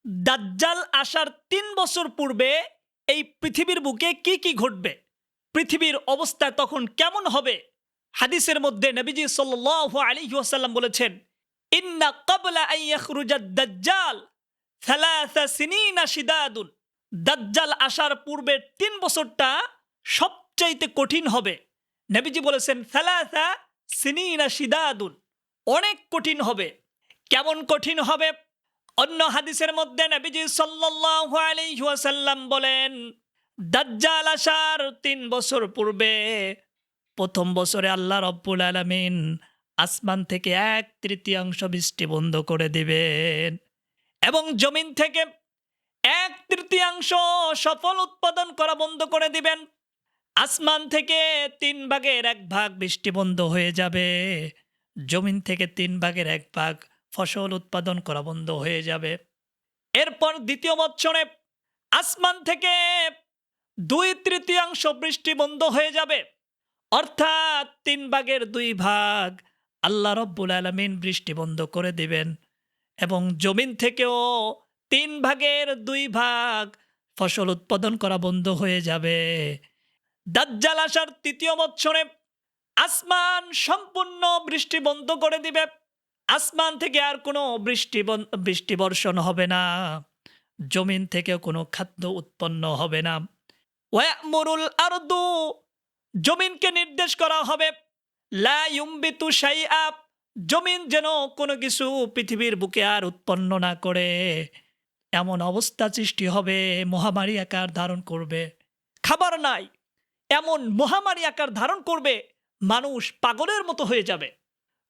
দাজ্জাল আসার ৩ বছর পূর্বে এই পৃথিবীর বুকে কি কি ঘটবে, পৃথিবীর অবস্থা তখন কেমন হবে। হাদিসের মধ্যে নবীজি সাল্লাল্লাহু আলাইহি ওয়াসাল্লাম বলেছেন, ইন্না ক্বাবলা আন ইয়াখরুজাদ দাজ্জাল সালাসা সিনিনা শিদাদুন। দাজ্জাল আসার পূর্বের ৩ বছরটা সবচাইতে কঠিন হবে। নবীজি বলেছেন সালাসা সিনিনা শিদাদুন, অনেক কঠিন হবে। কেমন কঠিন হবে? অন্য হাদিসের মধ্যে নবীজি সাল্লাল্লাহু আলাইহি ওয়াসাল্লাম বলেন, দাজ্জাল আসার ৩ বছর পূর্বে প্রথম বছরে আল্লাহ রাব্বুল আলামিন আসমান থেকে ১/৩ বৃষ্টি বন্ধ করে দিবেন এবং জমিন থেকে ১/৩ সফল উৎপাদন করা বন্ধ করে দিবেন। আসমান থেকে ৩/১ বৃষ্টি বন্ধ হয়ে যাবে, জমিন থেকে ৩/১ ফসল উৎপাদন করা বন্ধ হয়ে যাবে। এরপর দ্বিতীয় বৎসরে আসমান থেকে ২/৩ বৃষ্টি বন্ধ হয়ে যাবে, অর্থাৎ ৩/২ আল্লাহ রব্বুল আলামিন বৃষ্টি বন্ধ করে দিবেন এবং জমিন থেকেও ৩/২ ফসল উৎপাদন করা বন্ধ হয়ে যাবে। দাজ্জাল আসার তৃতীয় বৎসরে আসমান সম্পূর্ণ বৃষ্টি বন্ধ করে দিবে, আসমান থেকে আর কোনো বৃষ্টি বর্ষণ হবে না, জমিন থেকেও কোনো খাদ্য উৎপন্ন হবে না। ওয়ায়ামুরুল আরদু, জমিনকে নির্দেশ করা হবে, লা ইউমবিতু শাইআ, জমিন যেন কোনো কিছু পৃথিবীর বুকে আর উৎপন্ন না করে। এমন অবস্থা সৃষ্টি হবে, মহামারী আকার ধারণ করবে, খাবার নাই, এমন মহামারী আকার ধারণ করবে, মানুষ পাগলের মতো হয়ে যাবে,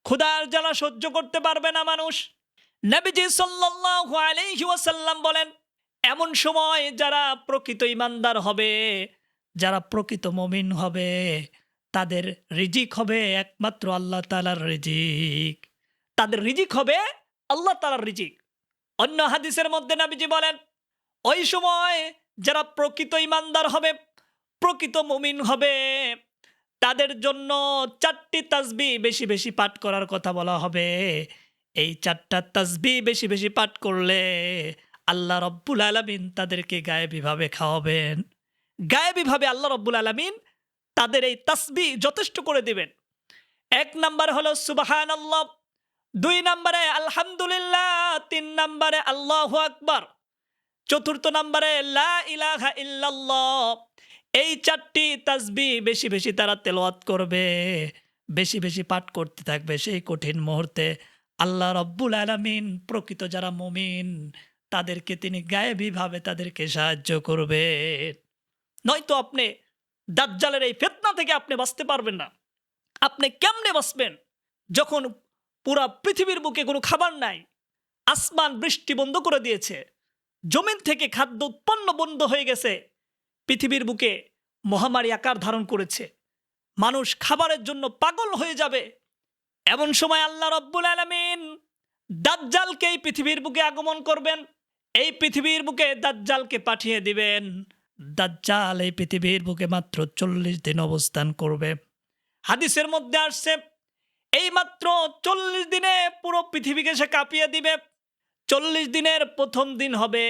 ক্ষুধার জ্বালা সহ্য করতে পারবে না মানুষ। নবীজি সাল্লাল্লাহু আলাইহি ওয়াসাল্লাম বলেন, এমন সময় যারা প্রকৃত ঈমানদার হবে, যারা প্রকৃত মুমিন হবে, তাদের রিজিক হবে একমাত্র আল্লাহ তাআলার রিজিক, তাদের রিজিক হবে আল্লাহ তাআলার রিজিক। অন্য হাদিসের মধ্যে নবীজি বলেন, ওই সময় যারা প্রকৃত ঈমানদার হবে, প্রকৃত মুমিন হবে, তাদের জন্য ৪টি তাসবিহ বেশি বেশি পাঠ করার কথা বলা হবে। এই ৪টা তাসবিহ বেশি বেশি পাঠ করলে আল্লাহ রব্বুল আলামিন তাদেরকে গায়েবীভাবে খাওয়াবেন, গায়েবীভাবে আল্লাহ রব্বুল আলামিন তাদের এই তাসবিহ যথেষ্ট করে দিবেন। ১ নাম্বার হলো সুবহানাল্লাহ, ২ নাম্বারে আলহামদুলিল্লাহ, ৩ নাম্বারে আল্লাহু আকবার, ৪র্থ নাম্বারে লা ইলাহা ইল্লাল্লাহ। এই ৪টি তাসবিহ বেশি বেশি তারা তেলাওয়াত করবে, বেশি বেশি পাঠ করতে থাকবে। সেই কঠিন মুহূর্তে আল্লাহ রব্বুল আলামিন প্রকৃত যারা মুমিন তাদেরকে তিনি গায়েবীভাবে তাদেরকে সাহায্য করবেন। নয়তো আপনি দাজ্জালের এই ফিতনা থেকে আপনি বাঁচতে পারবেন না। আপনি কেমনে বাঁচবেন যখন পুরা পৃথিবীর বুকে কোনো খাবার নাই, আসমান বৃষ্টি বন্ধ করে দিয়েছে, জমিন থেকে খাদ্য উৎপন্ন বন্ধ হয়ে গেছে, পৃথিবীর বুকে মহামারী আকার ধারণ করেছে, মানুষ খাবারের জন্য পাগল হয়ে যাবে। এমন সময় আল্লাহ রব্বুল আলামিন দাজ্জালকে এই পৃথিবীর বুকে আগমন করবেন, এই পৃথিবীর বুকে দাজ্জালকে পাঠিয়ে দিবেন। দাজ্জাল এই পৃথিবীর বুকে মাত্র ৪০ দিন অবস্থান করবে। হাদিসের মধ্যে আসছে, এই মাত্র ৪০ দিনে পুরো পৃথিবীকে সে কাঁপিয়ে দিবে। ৪০ দিনের প্রথম দিন হবে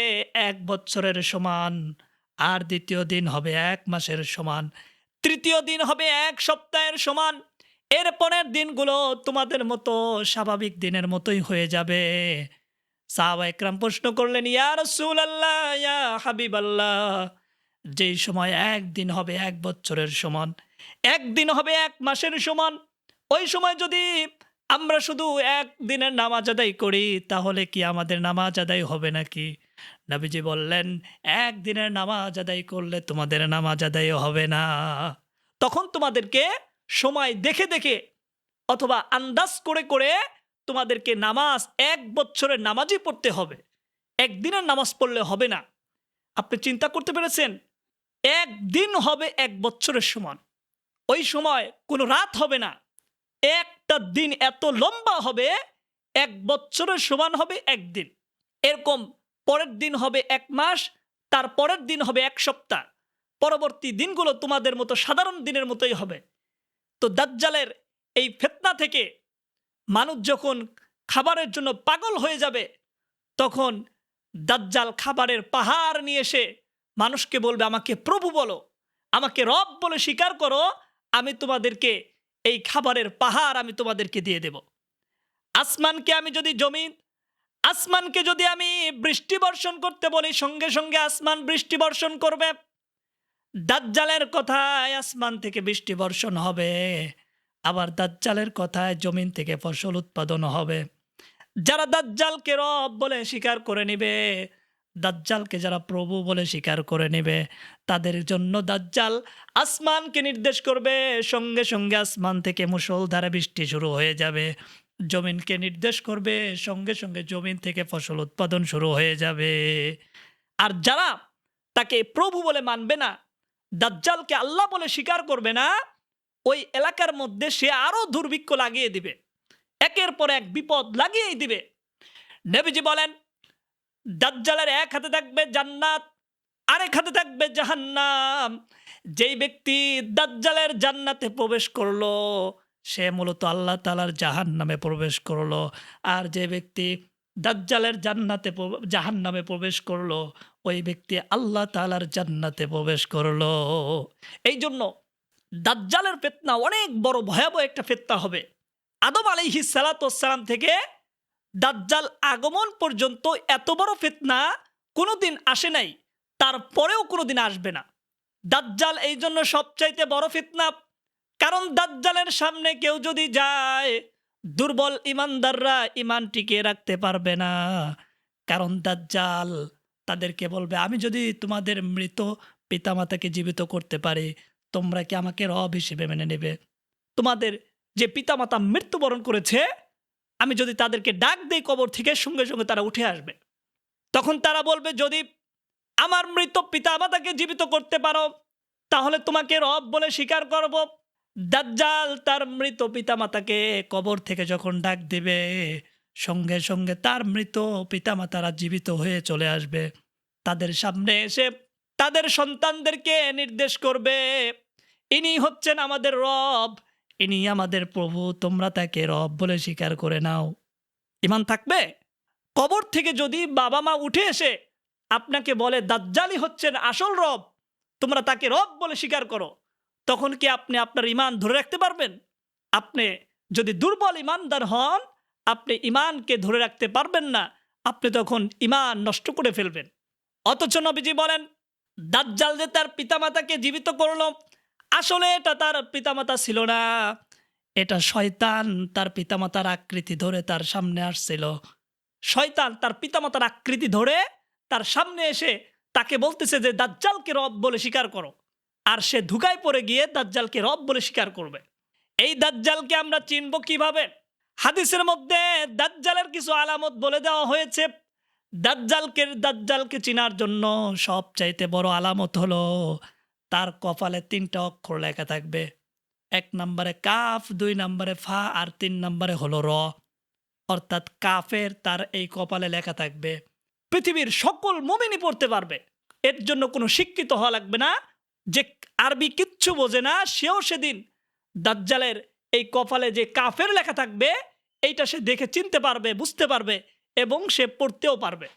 ১ বৎসরের সমান, আর দ্বিতীয় দিন হবে ১ মাসের সমান, তৃতীয় দিন হবে ১ সপ্তাহের সমান। এরপরের দিনগুলো তোমাদের মতো স্বাভাবিক দিনের মতোই হয়ে যাবে। সাহাবা একরাম প্রশ্ন করলেন, ইয়া রাসূলুল্লাহ, ইয়া হাবিবাল্লাহ, যেই সময় একদিন হবে ১ বৎসরের সমান, একদিন হবে ১ মাসের সমান, ওই সময় যদি আমরা শুধু একদিনের নামাজ আদায় করি তাহলে কি আমাদের নামাজ আদায় হবে নাকি? নবীজি বললেন, একদিনের নামাজ আদায় করলে তোমাদের নামাজ আদায় হবে না। তখন তোমাদেরকে সময় দেখে দেখে অথবা আন্দাজ করে করে তোমাদেরকে নামাজ ১ বৎসরের নামাজই পড়তে হবে, একদিনের নামাজ পড়লে হবে না। আপনি চিন্তা করতে পেরেছেন? একদিন হবে ১ বৎসরের সমান, ওই সময় কোনো রাত হবে না, একটা দিন এত লম্বা হবে ১ বৎসরের সমান হবে একদিন। এরকম পরের দিন হবে ১ মাস, তার পরের দিন হবে ১ সপ্তাহ, পরবর্তী দিনগুলো তোমাদের মতো সাধারণ দিনের মতোই হবে। তো দাজ্জালের এই ফিতনা থেকে মানুষ যখন খাবারের জন্য পাগল হয়ে যাবে, তখন দাজ্জাল খাবারের পাহাড় নিয়ে এসে মানুষকে বলবে, আমাকে প্রভু বলো, আমাকে রব বলে স্বীকার করো, আমি তোমাদেরকে এই খাবারের পাহাড় আমি তোমাদেরকে দিয়ে দেব। আসমানকে যদি আমি বৃষ্টি বর্ষণ করতে বলি, সঙ্গে সঙ্গে আসমান বৃষ্টি বর্ষণ করবে। দাজ্জালের কথায় আসমান থেকে বৃষ্টি বর্ষণ হবে, আবার দাজ্জালের কথায় জমিন থেকে ফসল উৎপাদন হবে। যারা দাজ্জালকে রব বলে স্বীকার করে নিবে, দাজ্জালকে যারা প্রভু বলে স্বীকার করে নেবে, তাদের জন্য দাজ্জাল আসমানকে নির্দেশ করবে, সঙ্গে সঙ্গে আসমান থেকে মুষলধারে বৃষ্টি শুরু হয়ে যাবে। জমিনকে নির্দেশ করবে, সঙ্গে সঙ্গে জমিন থেকে ফসল উৎপাদন শুরু হয়ে যাবে। আর যারা তাকে প্রভু বলে মানবে না, দাজ্জালকে আল্লাহ বলে স্বীকার করবে না, ওই এলাকার মধ্যে সে আরো দুর্ভিক্ষ লাগিয়ে দিবে, একের পর এক বিপদ লাগিয়েই দিবে। নবীজি বলেন, দাজ্জালের এক হাতে থাকবে জান্নাত, আরেক হাতে থাকবে জাহান্নাম। যেই ব্যক্তি দাজ্জালের জান্নাতে প্রবেশ করলো, সে মূলত আল্লাহ তাআলার জাহান্নামে প্রবেশ করলো। আর যে ব্যক্তি দাজ্জালের জাহান্নামে প্রবেশ করলো, ওই ব্যক্তি আল্লাহ তাআলার জান্নাতে প্রবেশ করলো। এই জন্য দাজ্জালের ফিতনা অনেক বড় ভয়াবহ একটা ফিতনা হবে। আদম আলাইহিস সালাতু ওয়াস সালাম থেকে দাজ্জাল আগমন পর্যন্ত এত বড় ফিতনা কোনোদিন আসে নাই, তারপরেও কোনোদিন আসবে না। দাজ্জাল এই জন্য সবচাইতে বড় ফিতনা, কারণ দাজ্জালের সামনে কেউ যদি যায়, দুর্বল ইমানদাররা ইমান টিকিয়ে রাখতে পারবে না। কারণ দাজ্জাল তাদেরকে বলবে, আমি যদি তোমাদের মৃত পিতামাতাকে জীবিত করতে পারি, তোমরা কি আমাকে রব হিসেবে মেনে নেবে? তোমাদের যে পিতামাতা মৃত্যুবরণ করেছে, আমি যদি তাদেরকে ডাক দেই কবর থেকে, সঙ্গে সঙ্গে তারা উঠে আসবে। তখন তারা বলবে, যদি আমার মৃত পিতামাতাকে জীবিত করতে পারো, তাহলে তোমাকে রব বলে স্বীকার করব। দাজ্জাল তার মৃত পিতামাতাকে কবর থেকে যখন ডাক দিবে, সঙ্গে সঙ্গে তার মৃত পিতামাতারা জীবিত হয়ে চলে আসবে। তাদের সামনে এসে তাদের সন্তানদেরকে নির্দেশ করবে, ইনি হচ্ছেন আমাদের রব, ইনি আমাদের প্রভু, তোমরা তাকে রব বলে স্বীকার করে নাও। ঈমান থাকবে? কবর থেকে যদি বাবা মা উঠে এসে আপনাকে বলে দাজ্জালই হচ্ছেন আসল রব, তোমরা তাকে রব বলে স্বীকার করো, তখন কি আপনি আপনার ঈমান ধরে রাখতে পারবেন? আপনি যদি দুর্বল ঈমানদার হন, আপনি ঈমানকে ধরে রাখতে পারবেন না, আপনি তখন ঈমান নষ্ট করে ফেলবেন। অথচ নবীজি বলেন, দাজ্জাল যে তার পিতামাতাকে জীবিত করলো, আসলে এটা তার পিতামাতা ছিল না, এটা শয়তান তার পিতামাতার আকৃতি ধরে তার সামনে আসছিল। শয়তান তার পিতামাতার আকৃতি ধরে তার সামনে এসে তাকে বলতেছে যে দাজ্জালকে রব বলে স্বীকার করো, আর সে ধোঁকায় পড়ে গিয়ে দাজ্জালকে রব বলে স্বীকার করবে। এই দাজ্জালকে আমরা চিনব কিভাবে? হাদিসের মধ্যে দাজ্জালের কিছু আলামত বলে দেওয়া হয়েছে। দাজ্জালকে চিনার জন্য সবচাইতে বড় আলামত হলো তার কপালে 3টা অক্ষর লেখা থাকবে। 1 নম্বরে কাফ, 2 নম্বরে ফা, আর 3 নম্বরে হলো র। অর্থাৎ কাফের তার এই কপালে লেখা থাকবে। পৃথিবীর সকল মুমিনই পড়তে পারবে, এর জন্য কোনো শিক্ষিত হওয়া লাগবে না। যে আরবি কিচ্ছু বোঝে না, সেও সেদিন দাজ্জালের এই কপালে যে কাফের লেখা থাকবে, এইটা সে দেখে চিনতে পারবে, বুঝতে পারবে, এবং সে পড়তেও পারবে।